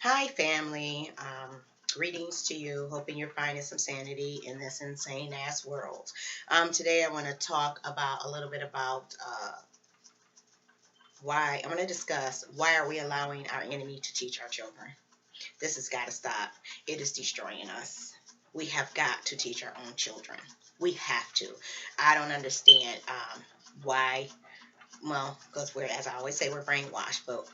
Hi, family. Greetings to you. Hoping you're finding some sanity in this insane ass world. Today, I want to talk about a little bit about why I'm going to discuss why are we allowing our enemy to teach our children. This has got to stop. It is destroying us. We have got to teach our own children. We have to. I don't understand why. Well, because we're, as I always say, we're brainwashed, but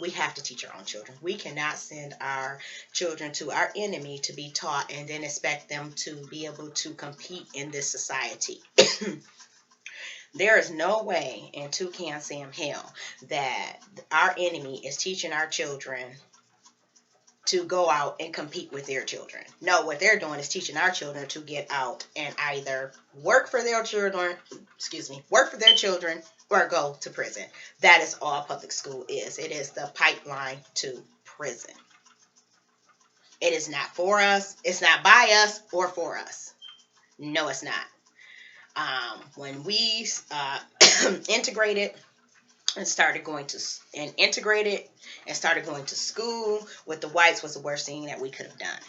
we have to teach our own children. We cannot send our children to our enemy to be taught and then expect them to be able to compete in this society. There is no way in Toucan Sam hell that our enemy is teaching our children to go out and compete with their children. No, what they're doing is teaching our children to get out and either work for their children or go to prison. That is all public school is. It is the pipeline to prison. It is not for us. It's not by us or for us. No, it's not. When we integrated and started going to and integrated and started going to school with the whites was the worst thing that we could have done.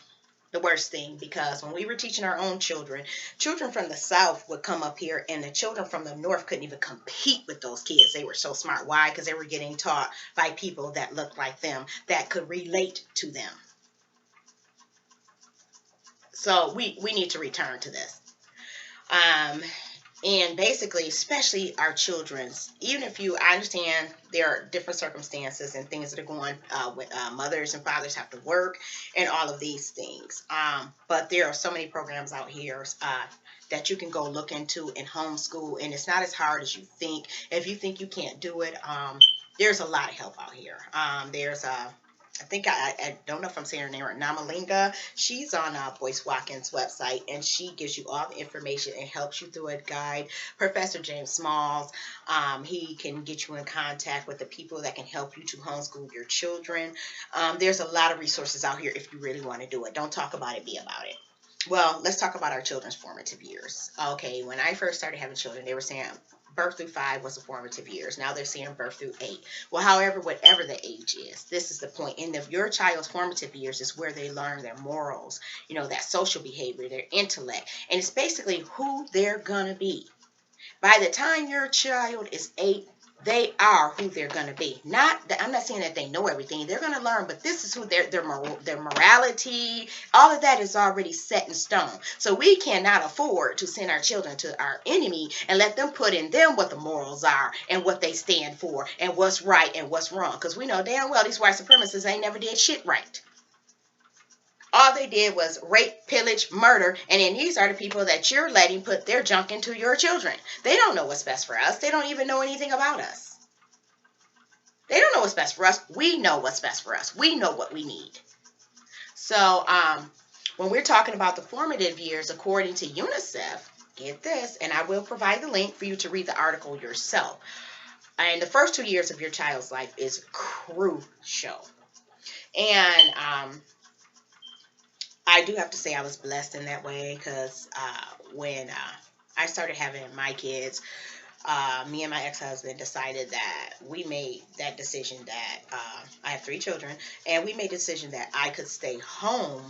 The worst thing, because when we were teaching our own children from the south would come up here and the children from the north couldn't even compete with those kids. They were so smart. Why? Because they were getting taught by people that looked like them, that could relate to them. So we need to return to this. And basically, especially our children's, even if I understand there are different circumstances and things that are going with mothers and fathers have to work and all of these things. But there are so many programs out here that you can go look into in homeschool, and it's not as hard as you think. If you think you can't do it, there's a lot of help out here. There's I think I don't know if I'm saying her name right, Namalinga. She's on Voice Watkins' website, and she gives you all the information and helps you through a guide. Professor James Smalls, he can get you in contact with the people that can help you to homeschool your children. There's a lot of resources out here if you really want to do it. Don't talk about it, be about it. Well, let's talk about our children's formative years. Okay, when I first started having children, they were saying birth through 5 was the formative years. Now they're saying birth through 8. Well, however, whatever the age is, this is the point. And if your child's formative years is where they learn their morals, that social behavior, their intellect, and it's basically who they're going to be. By the time your child is 8, they are who they're going to be. I'm not saying that they know everything. They're going to learn, but this is who their morality, all of that is already set in stone. So we cannot afford to send our children to our enemy and let them put in them what the morals are and what they stand for and what's right and what's wrong. Because we know damn well these white supremacists ain't never did shit right. All they did was rape, pillage, murder, and then these are the people that you're letting put their junk into your children. They don't know what's best for us. They don't even know anything about us. They don't know what's best for us. We know what's best for us. We know what we need. So when we're talking about the formative years, according to UNICEF, get this, and I will provide the link for you to read the article yourself. And the first 2 years of your child's life is crucial. And I do have to say I was blessed in that way because when I started having my kids, me and my ex-husband decided that we made that decision that I have 3 children, and we made the decision that I could stay home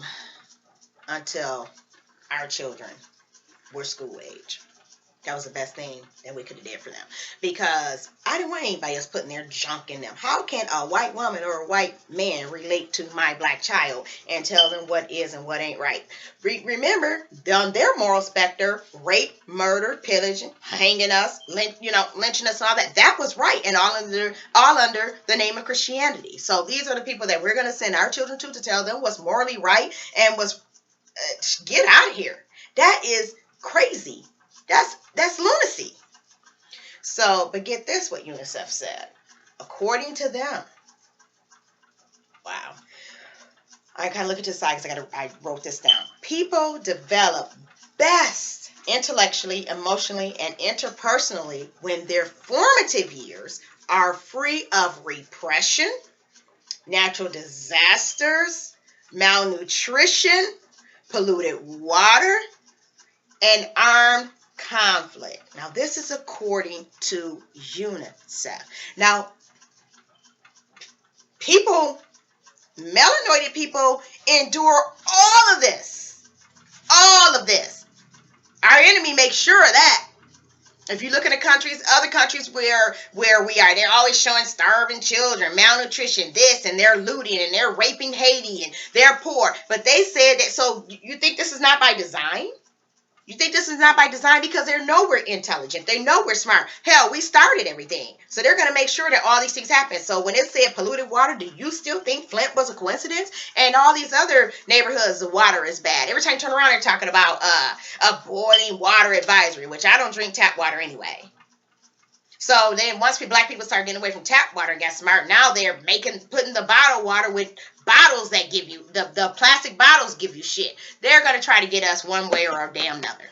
until our children were school age. That was the best thing that we could have did for them, because I didn't want anybody else putting their junk in them. How can a white woman or a white man relate to my black child and tell them what is and what ain't right? Remember, on their moral specter, rape, murder, pillaging, hanging us, lynching us, and all that. That was right, and all under the name of Christianity. So these are the people that we're going to send our children to tell them what's morally right and what's get out of here. That is crazy. That's lunacy. So, but get this, what UNICEF said. According to them, wow. I gotta look at this side because I wrote this down. People develop best intellectually, emotionally, and interpersonally when their formative years are free of repression, natural disasters, malnutrition, polluted water, and armed conflict. Now, this is according to UNICEF. Now, people Melanoided people endure all of this. All of this. Our enemy makes sure of that. If you look at the countries, other countries where we are, they're always showing starving children, malnutrition, this, and they're looting and they're raping Haiti and they're poor. But they said that, so you think this is not by design? You think this is not by design? Because they know we're intelligent. They know we're smart. Hell, we started everything. So they're going to make sure that all these things happen. So when it said polluted water, do you still think Flint was a coincidence? And all these other neighborhoods, the water is bad. Every time you turn around, they're talking about a boiling water advisory, which I don't drink tap water anyway. So then once black people started getting away from tap water and got smart, now they're putting the bottled water with bottles that give you, the plastic bottles give you shit. They're going to try to get us one way or a damn another.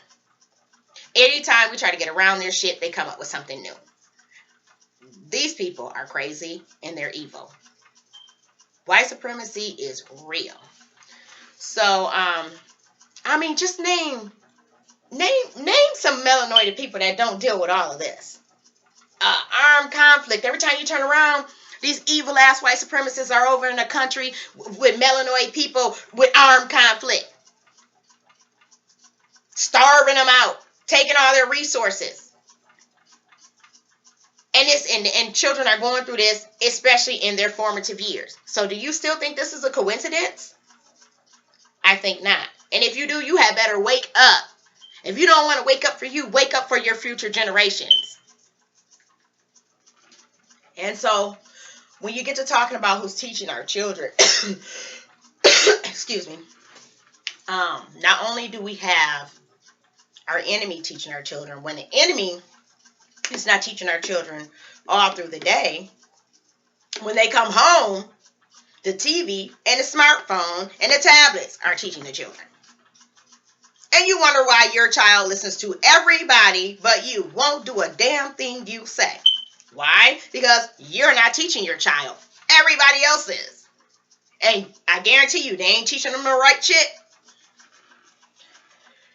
Anytime we try to get around their shit, they come up with something new. These people are crazy and they're evil. White supremacy is real. So, I mean, just name some melanoided people that don't deal with all of this. Armed conflict. Every time you turn around, these evil ass white supremacists are over in the country with melanoid people with armed conflict. Starving them out. Taking all their resources. And children are going through this, especially in their formative years. So do you still think this is a coincidence? I think not. And if you do, you had better wake up. If you don't want to wake up for you, wake up for your future generations. And so, when you get to talking about who's teaching our children, excuse me, not only do we have our enemy teaching our children, when the enemy is not teaching our children all through the day, when they come home, the TV and the smartphone and the tablets are teaching the children. And you wonder why your child listens to everybody but you, won't do a damn thing you say. Why? Because you're not teaching your child. Everybody else is. And I guarantee you, they ain't teaching them the right shit.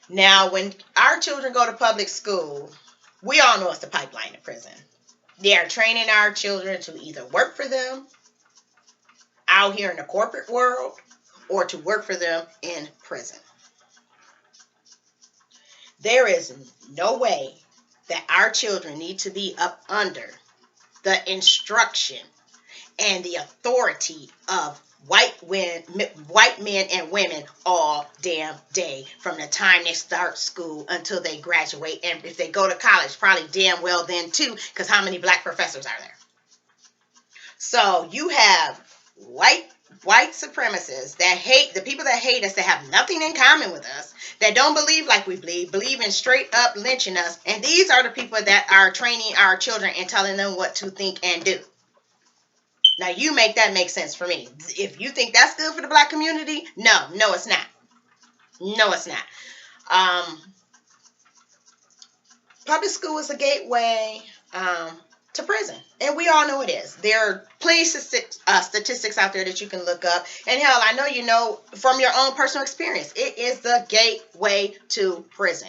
Now, when our children go to public school, we all know it's the pipeline to prison. They are training our children to either work for them out here in the corporate world or to work for them in prison. There is no way that our children need to be up under the instruction and the authority of white men and women all damn day from the time they start school until they graduate. And if they go to college, probably damn well then too, because how many black professors are there? So you have white supremacists that hate, the people that hate us, that have nothing in common with us, that don't believe like we believe in straight up lynching us. And these are the people that are training our children and telling them what to think and do. Now you make that make sense for me. If you think that's good for the black community, no, it's not. No, it's not. Public school is a gateway to prison. And we all know it is. There are plenty of statistics out there that you can look up. And hell, I know you know from your own personal experience, it is the gateway to prison.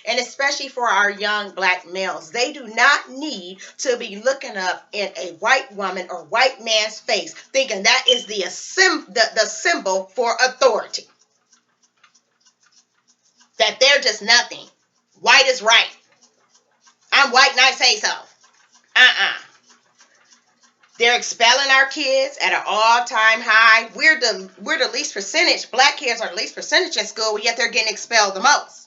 And especially for our young black males, they do not need to be looking up in a white woman or white man's face thinking that is the symbol for authority. That they're just nothing. White is right. I'm white and I say so. They're expelling our kids at an all-time high. We're the least percentage. Black kids are the least percentage in school, yet they're getting expelled the most.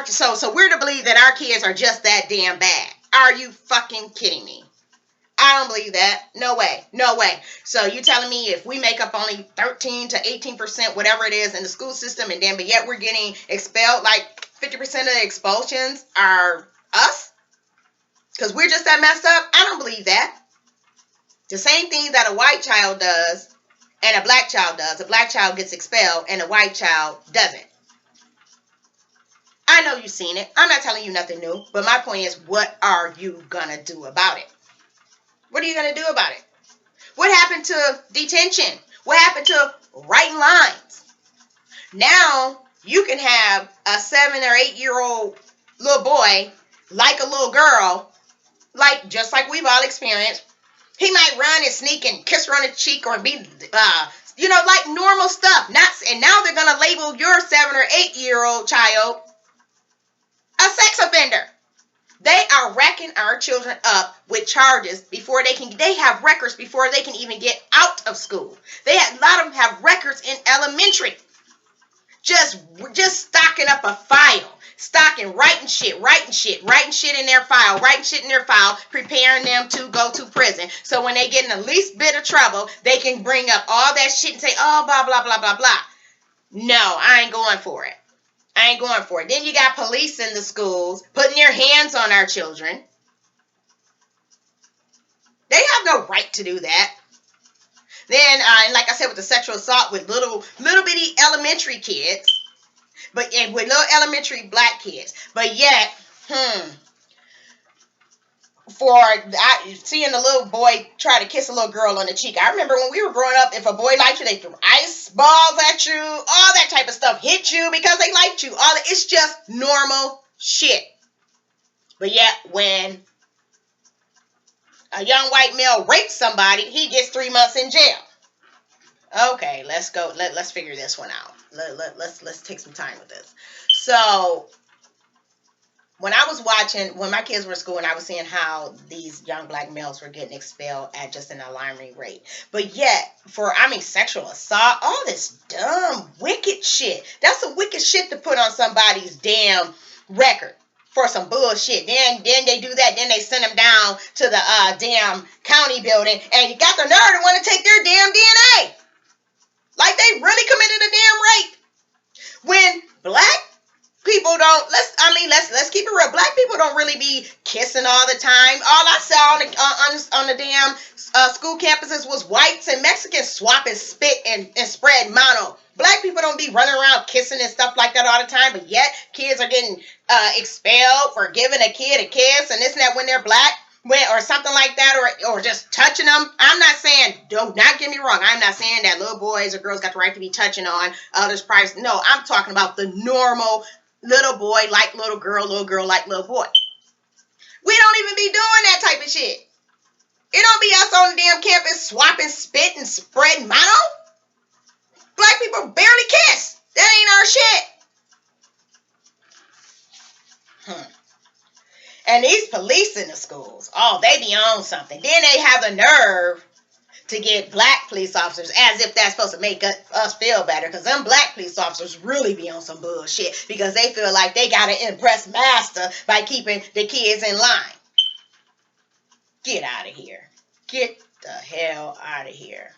So we're to believe that our kids are just that damn bad. Are you fucking kidding me? I don't believe that. No way. No way. So you telling me if we make up only 13 to 18%, whatever it is in the school system, but yet we're getting expelled, like 50% of the expulsions are us? Because we're just that messed up? I don't believe that. The same thing that a white child does and a black child does. A black child gets expelled and a white child doesn't. I know you've seen it. I'm not telling you nothing new. But my point is, what are you going to do about it? What are you going to do about it? What happened to detention? What happened to writing lines? Now, you can have a 7 or 8 year old little boy like a little girl, just like we've all experienced. He might run gun and sneak and kiss her on the cheek or be, like normal stuff. And now they're gonna label your 7 or 8-year-old child a sex offender. They are racking our children up with charges before they have records before they can even get out of school. A lot of them have records in elementary. Just stocking up a file. Writing shit in their file, preparing them to go to prison. So when they get in the least bit of trouble, they can bring up all that shit and say, oh, blah, blah, blah, blah, blah. No, I ain't going for it. Then you got police in the schools putting their hands on our children. They have no right to do that. Then, and like I said, with the sexual assault with little bitty elementary kids, with little elementary black kids. But yet, seeing a little boy try to kiss a little girl on the cheek. I remember when we were growing up, if a boy liked you, they threw ice balls at you, all that type of stuff, hit you because they liked you. It's just normal shit. But yet, when a young white male rapes somebody, he gets 3 months in jail. Okay, let's go. Let's figure this one out. Let's take some time with this. So, when my kids were in school, and I was seeing how these young black males were getting expelled at just an alarming rate. But yet, sexual assault, all this dumb, wicked shit. That's some wicked shit to put on somebody's damn record for some bullshit. Then they do that. Then they send them down to the damn county building, and you got the nerve to want to take their damn DNA. Like they really committed a damn rape. When black people don't, let's keep it real. Black people don't really be kissing all the time. All I saw on the damn school campuses was whites and Mexicans swapping spit and spread mono. Black people don't be running around kissing and stuff like that all the time, but yet kids are getting expelled for giving a kid a kiss and this and that when they're black. Or something like that, or just touching them. I'm not saying, don't not get me wrong, I'm not saying that little boys or girls got the right to be touching on others' privacy. No, I'm talking about the normal little boy like little girl like little boy. We don't even be doing that type of shit. It don't be us on the damn campus swapping spit and spreading mono. Black people barely kiss. That ain't our shit. And these police in the schools, they be on something. Then they have the nerve to get black police officers as if that's supposed to make us feel better. Because them black police officers really be on some bullshit because they feel like they got to impress master by keeping the kids in line. Get out of here. Get the hell out of here.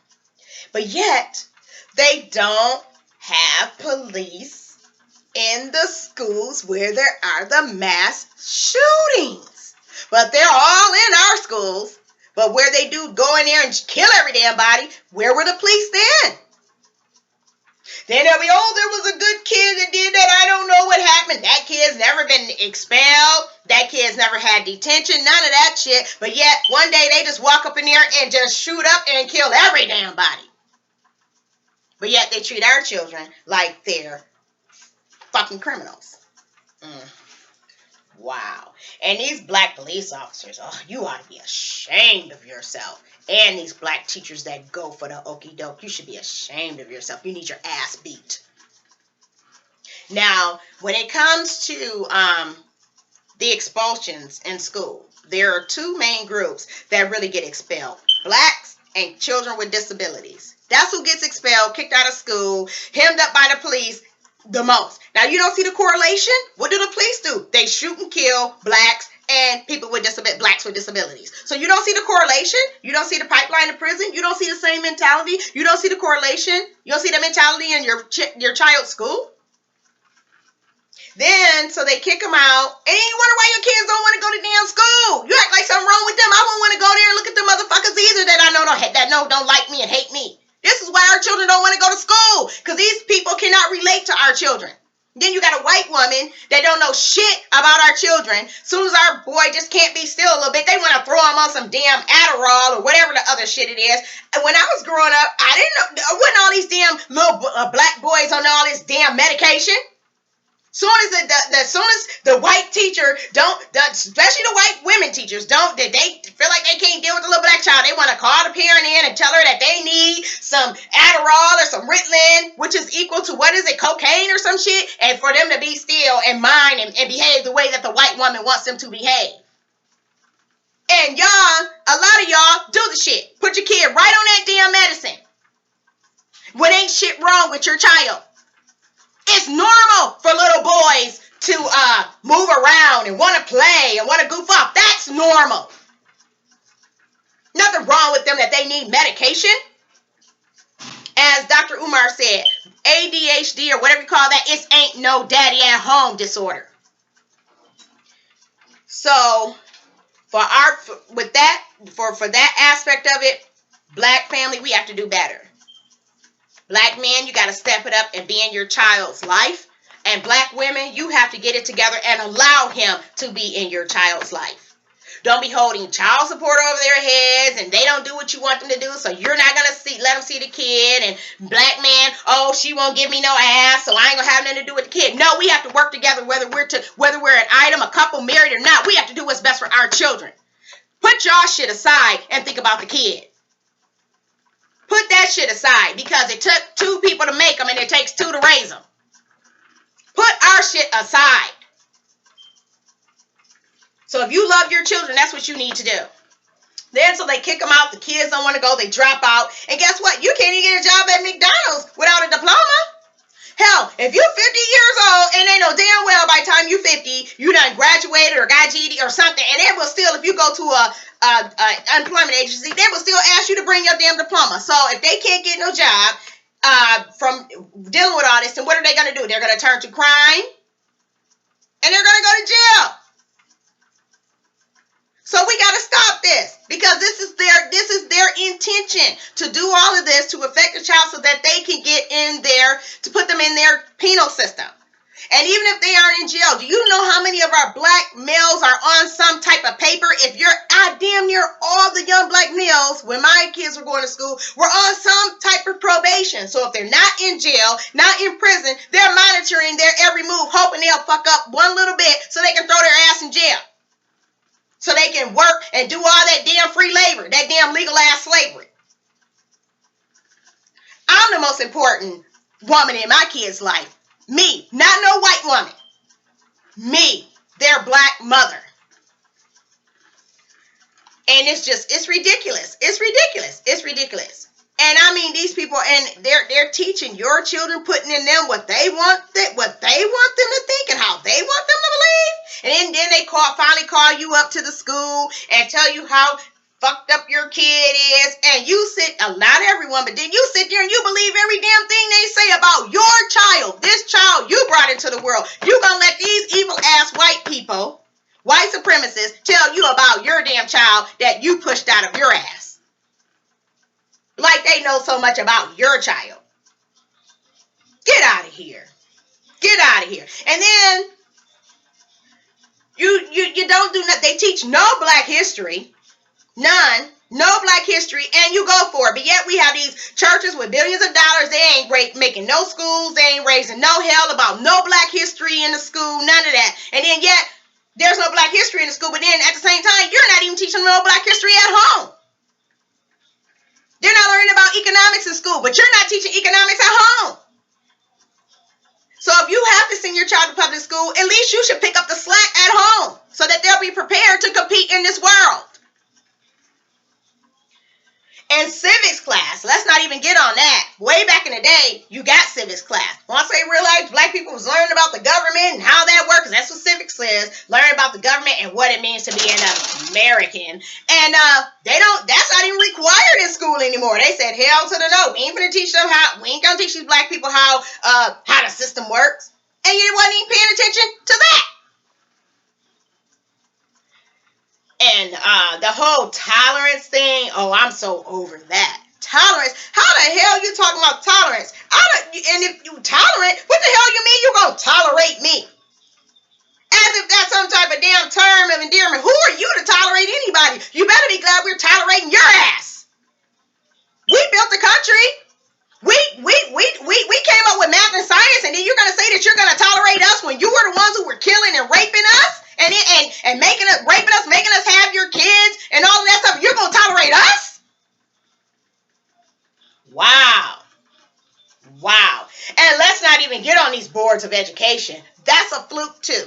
But yet, they don't have police in the schools where there are the mass shootings. But they're all in our schools. But where they do go in there and kill every damn body, where were the police then? Then they'll be, there was a good kid that did that. I don't know what happened. That kid's never been expelled. That kid's never had detention. None of that shit. But yet, one day they just walk up in there and just shoot up and kill every damn body. But yet they treat our children like they're fucking criminals. Wow. And these black police officers, you ought to be ashamed of yourself. And these black teachers that go for the okie doke, you should be ashamed of yourself. You need your ass beat. Now, when it comes to the expulsions in school, there are two main groups that really get expelled. Blacks and children with disabilities. That's who gets expelled, kicked out of school, hemmed up by the police the most. Now, you don't see the correlation? What do the police do? They shoot and kill blacks and people with blacks with disabilities. So you don't see the correlation? You don't see the pipeline to prison? You don't see the same mentality? You don't see the correlation? You don't see the mentality in your child's school? Then, so they kick them out, and you wonder why your kids don't want to go to damn school. You act like something wrong with them. I wouldn't want to go there and look at the motherfuckers either that I know don't like me and hate me. This is why our children don't want to go to school, because these people cannot relate to our children. Then you got a white woman that don't know shit about our children. Soon as our boy just can't be still a little bit, they want to throw him on some damn Adderall or whatever the other shit it is. And when I was growing up, I didn't know, wasn't all these damn little black boys on all this damn medication. Soon as soon as the white teacher especially the white women teachers they feel like they can't deal with the little black child, they want to call the parent in and tell her that they need some Adderall or some Ritalin, which is equal to, what is it, cocaine or some shit, and for them to be still and mind and behave the way that the white woman wants them to behave. And y'all, a lot of y'all do the shit. Put your kid right on that damn medicine when ain't shit wrong with your child. It's normal for little boys to move around and want to play and want to goof off. That's normal. Nothing wrong with them that they need medication. As Dr. Umar said, ADHD or whatever you call that, it ain't no daddy at home disorder. So for that aspect of it, black family, we have to do better. Black men, you got to step it up and be in your child's life. And black women, you have to get it together and allow him to be in your child's life. Don't be holding child support over their heads and they don't do what you want them to do, so you're not going to let them see the kid. And black man, oh, she won't give me no ass, so I ain't going to have nothing to do with the kid. No, we have to work together whether we're an item, a couple, married or not. We have to do what's best for our children. Put y'all shit aside and think about the kid. Put that shit aside, because it took 2 people to make them and it takes 2 to raise them. Put our shit aside. So if you love your children, that's what you need to do. Then so they kick them out, the kids don't want to go, they drop out. And guess what? You can't even get a job at McDonald's without a diploma. Hell, if you're 50 years old and they know damn well by the time you're 50, you done graduated or got GED or something, and they will still, if you go to a unemployment agency, they will still ask you to bring your damn diploma. So if they can't get no job from dealing with all this, then what are they going to do? They're going to turn to crime, and they're going to go to jail. So we got to stop this, because this is their intention to do all of this to affect the child so that they can get in there, to put them in their penal system. And even if they aren't in jail, do you know how many of our black males are on some type of paper? I damn near all the young black males, when my kids were going to school, were on some type of probation. So if they're not in jail, not in prison, they're monitoring their every move, hoping they'll fuck up one little bit so they can throw their ass in jail. So they can work and do all that damn free labor, that damn legal ass slavery. I'm the most important woman in my kid's life. Me, not no white woman. Me, their black mother. And it's ridiculous. It's ridiculous. It's ridiculous. And I mean, these people, and they're teaching your children, putting in them what they want them to think and how they want them to believe. And then they finally call you up to the school and tell you how fucked up your kid is. And you not everyone, but then you sit there and you believe every damn thing they say about your child, this child you brought into the world. You gonna let these evil ass white people, white supremacists, tell you about your damn child that you pushed out of your ass. Like they know so much about your child. Get out of here. Get out of here. And then you don't do nothing. They teach no black history. None. No black history. And you go for it. But yet we have these churches with billions of dollars. They ain't making no schools. They ain't raising no hell about no black history in the school. None of that. And then yet there's no black history in the school. But then at the same time, you're not even teaching no black history at home. They're not learning about economics in school, but you're not teaching economics at home. So if you have to send your child to public school, at least you should pick up the slack at home so that they'll be prepared to compete in this world. And civics class, let's not even get on that. Way back in the day, you got civics class. Once they realized black people was learning about the government and how that works, that's what civics is, learn about the government and what it means to be an American. And that's not even required in school anymore. They said, hell to the no. We ain't gonna teach these black people how the system works. And you wasn't even paying attention to that. And the whole tolerance thing, oh, I'm so over that. Tolerance? How the hell you talking about tolerance? And if you tolerant, what the hell you mean you gonna tolerate me? As if that's some type of damn term of endearment. Who are you to tolerate anybody? You better be glad we're tolerating your ass. We built the country. We came up with math and science, and then you're gonna say that you're gonna tolerate us when you and making us, raping us, making us have your kids and all of that stuff, you're going to tolerate us? Wow. Wow. And let's not even get on these boards of education. That's a fluke too.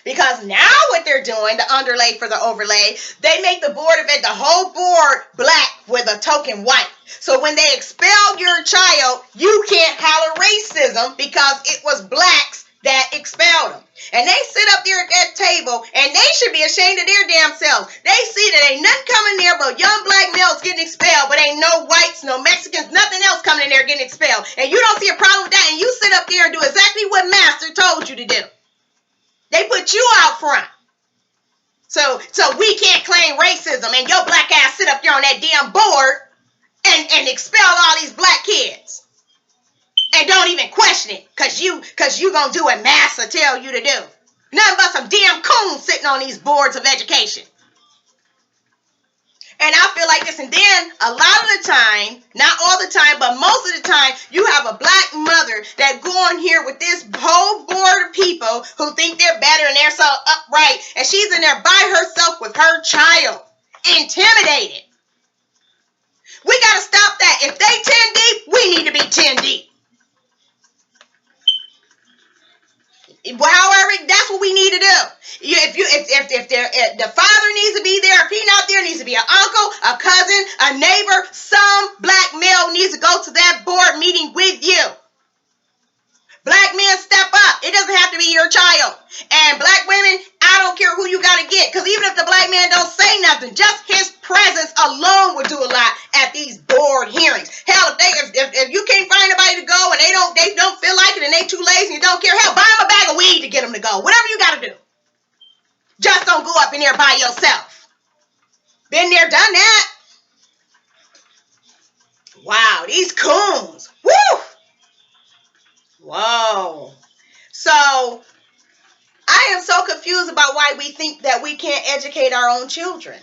Because now what they're doing, the underlay for the overlay, they make the whole board black with a token white. So when they expel your child, you can't holler racism because it was blacks that expelled them. And they sit up there at that table and they should be ashamed of their damn selves. They see that ain't nothing coming there but young black males getting expelled, but ain't no whites, no Mexicans, nothing else coming in there getting expelled. And you don't see a problem with that, and you sit up there and do exactly what Master told you to do. They put you out front. So we can't claim racism, and your black ass sit up there on that damn board and expel all these black kids. And don't even question it, cause you gonna do what Master tell you to do. Nothing but some damn coons sitting on these boards of education. And I feel like this, and then a lot of the time, not all the time, but most of the time, you have a black mother that go on here with this whole board of people who think they're better and they're so upright, and she's in there by herself with her child, intimidated. We gotta stop that. If they 10 deep, we need to be 10 deep. However, that's what we need to do. If the father needs to be there, if he's not there, needs to be an uncle, a cousin, a neighbor, some black male needs to go to that board meeting with you. Black men, step up. It doesn't have to be your child. And black women, I don't care who you got to get. Because even if the black man don't say nothing, just his presence alone would do a lot at these board hearings. Hell, if you can't find anybody to go and they don't feel like it and they too lazy and don't care, hell, buy them a bag of weed to get them to go. Whatever you got to do. Just don't go up in there by yourself. Been there, done that. Wow, these coons. Woo! Whoa. So, I am so confused about why we think that we can't educate our own children.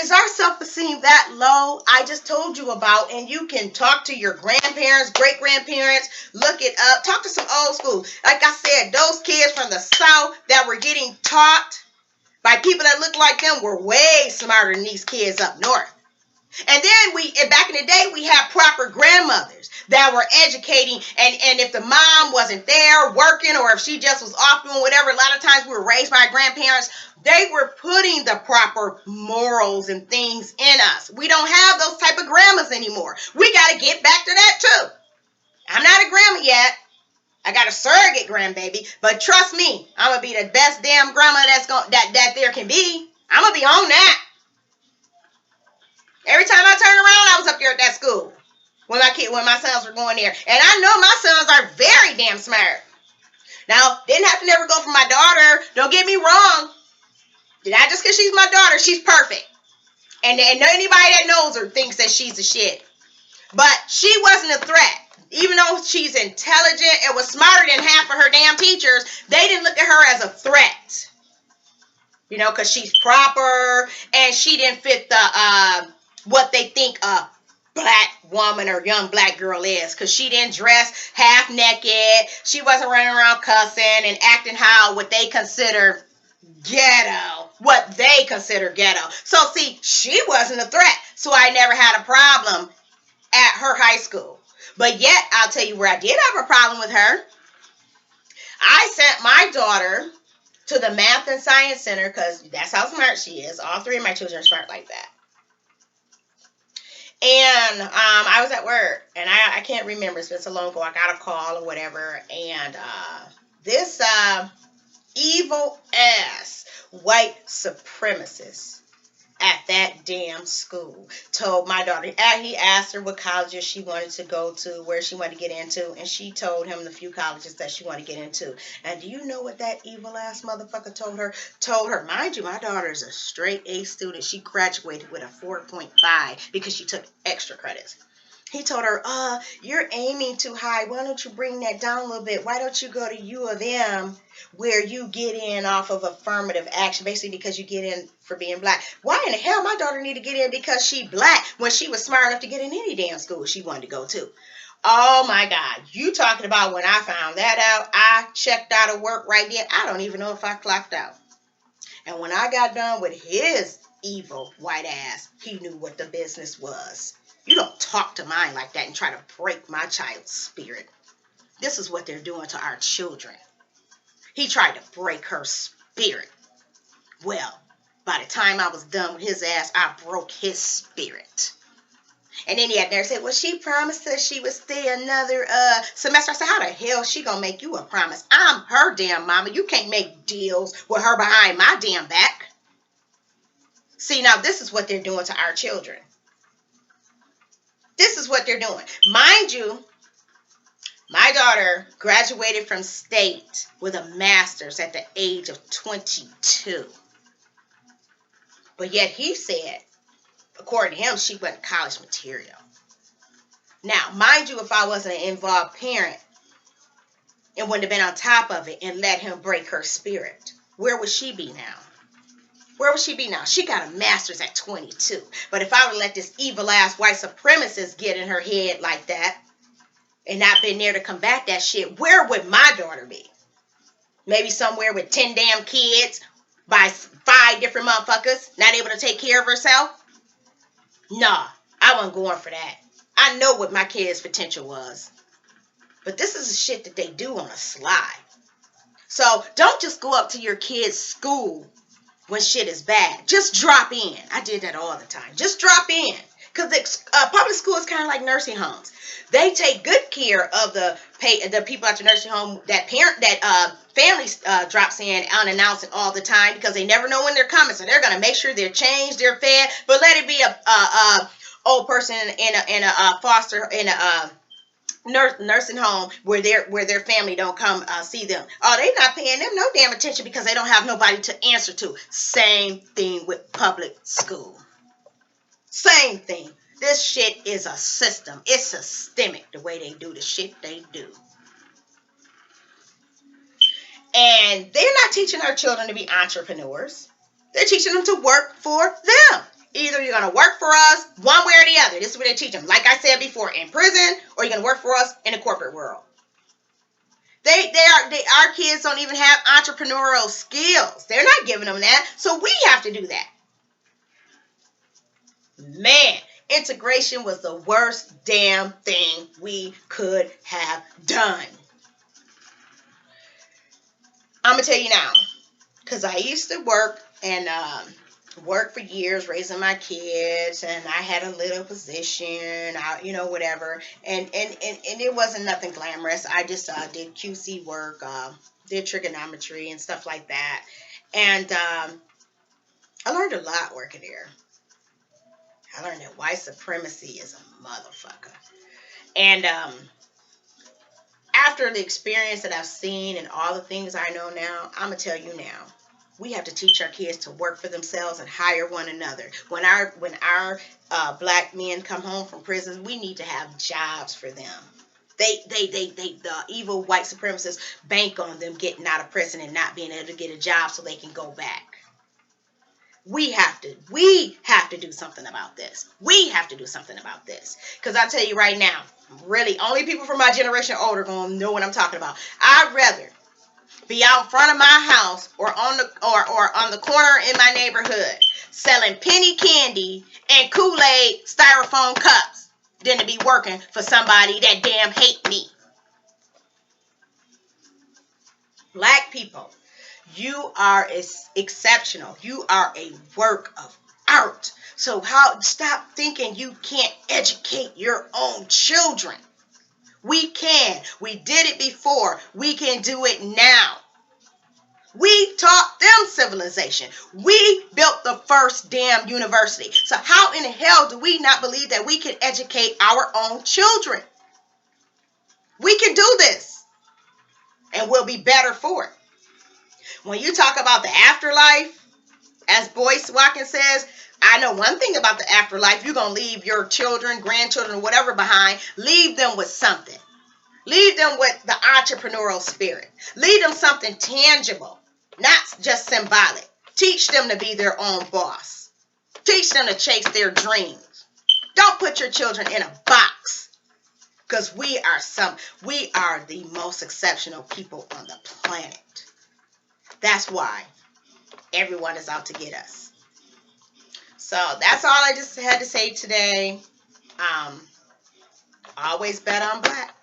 Is our self-esteem that low? I just told you about, and you can talk to your grandparents, great-grandparents, look it up, talk to some old school. Like I said, those kids from the South that were getting taught by people that looked like them were way smarter than these kids up north. And then back in the day, we had proper grandmothers that were educating, and if the mom wasn't there working, or if she just was off doing whatever, a lot of times we were raised by grandparents, they were putting the proper morals and things in us. We don't have those type of grandmas anymore. We got to get back to that too. I'm not a grandma yet. I got a surrogate grandbaby, but trust me, I'm gonna be the best damn grandma that there can be. I'm gonna be on that. Every time I turn around, I was up there at that school when my sons were going there. And I know my sons are very damn smart. Now, didn't have to never go for my daughter. Don't get me wrong. Not just because she's my daughter, she's perfect. And anybody that knows her thinks that she's a shit. But she wasn't a threat. Even though she's intelligent and was smarter than half of her damn teachers, they didn't look at her as a threat. You know, because she's proper and she didn't fit the what they think a black woman or young black girl is, because she didn't dress half naked. She wasn't running around cussing and acting what they consider ghetto. So see, she wasn't a threat. So I never had a problem at her high school. But yet, I'll tell you where I did have a problem with her. I sent my daughter to the Math and Science Center because that's how smart she is. All three of my children are smart like that. And I was at work, and I can't remember. It's been so long ago. I got a call or whatever, and this evil ass white supremacist at that damn school told my daughter, he asked her what colleges she wanted to go to, where she wanted to get into, and she told him the few colleges that she wanted to get into. And do you know what that evil ass motherfucker told her? Mind you, my daughter is a straight A student. She graduated with a 4.5 because she took extra credits. He told her, you're aiming too high. Why don't you bring that down a little bit? Why don't you go to U of M where you get in off of affirmative action, basically because you get in for being black? Why in the hell my daughter need to get in because she black when she was smart enough to get in any damn school she wanted to go to? Oh my God. You talking about when I found that out, I checked out of work right then. I don't even know if I clocked out. And when I got done with his evil white ass, he knew what the business was. You don't talk to mine like that and try to break my child's spirit. This is what they're doing to our children. He tried to break her spirit. Well, by the time I was done with his ass, I broke his spirit. And then he had there said, well, she promised us she would stay another semester. I said, how the hell she gonna make you a promise? I'm her damn mama. You can't make deals with her behind my damn back. See, now this is what they're doing to our children. This is what they're doing. Mind you, my daughter graduated from state with a master's at the age of 22. But yet he said, according to him, she wasn't college material. Now, mind you, if I wasn't an involved parent and wouldn't have been on top of it and let him break her spirit, where would she be now? Where would she be now? She got a master's at 22. But if I would let this evil ass white supremacist get in her head like that and not been there to combat that shit, where would my daughter be? Maybe somewhere with 10 damn kids by 5 different motherfuckers, not able to take care of herself? Nah, I wasn't going for that. I know what my kid's potential was. But this is the shit that they do on a slide. So don't just go up to your kid's school when shit is bad. Just drop in. I did that all the time. Just drop in. Because public school is kind of like nursing homes. They take good care of the people at the nursing home. That family drops in unannounced all the time because they never know when they're coming. So they're gonna make sure they're changed, they're fed. But let it be a old person in a foster in a nursing home where their family don't come see them. Oh, they not paying them no damn attention because they don't have nobody to answer to. Same thing with public school. Same thing. This shit is a system. It's systemic the way they do the shit they do. And they're not teaching our children to be entrepreneurs. They're teaching them to work for them. Either you're going to work for us one way or the other. This is what they teach them. Like I said before, in prison, or you're going to work for us in the corporate world. Our kids don't even have entrepreneurial skills. They're not giving them that. So we have to do that. Man, integration was the worst damn thing we could have done. I'm going to tell you now, because I used to work and work for years raising my kids, and I had a little position, whatever, and it wasn't nothing glamorous. I just did QC work, did trigonometry and stuff like that, and I learned a lot working there. I learned that white supremacy is a motherfucker. And after the experience that I've seen and all the things I know now, I'm going to tell you now, we have to teach our kids to work for themselves and hire one another. When our black men come home from prison, we need to have jobs for them. The evil white supremacists bank on them getting out of prison and not being able to get a job so they can go back. We have to do something about this. We have to do something about this. Because I'll tell you right now, really, only people from my generation older going to know what I'm talking about. I'd rather be out in front of my house or on the corner in my neighborhood selling penny candy and Kool-Aid styrofoam cups than to be working for somebody that damn hate me. Black people, you are exceptional. You are a work of art. So stop thinking you can't educate your own children. We can. We did it before. We can do it now. We taught them civilization. We built the first damn university. So how in the hell do we not believe that we can educate our own children? We can do this. And we'll be better for it. When you talk about the afterlife, as Boyce Watkins says, I know one thing about the afterlife. You're going to leave your children, grandchildren, whatever behind. Leave them with something. Leave them with the entrepreneurial spirit. Leave them something tangible, not just symbolic. Teach them to be their own boss. Teach them to chase their dreams. Don't put your children in a box. Because we are the most exceptional people on the planet. That's why everyone is out to get us. So that's all I just had to say today. Always bet on black.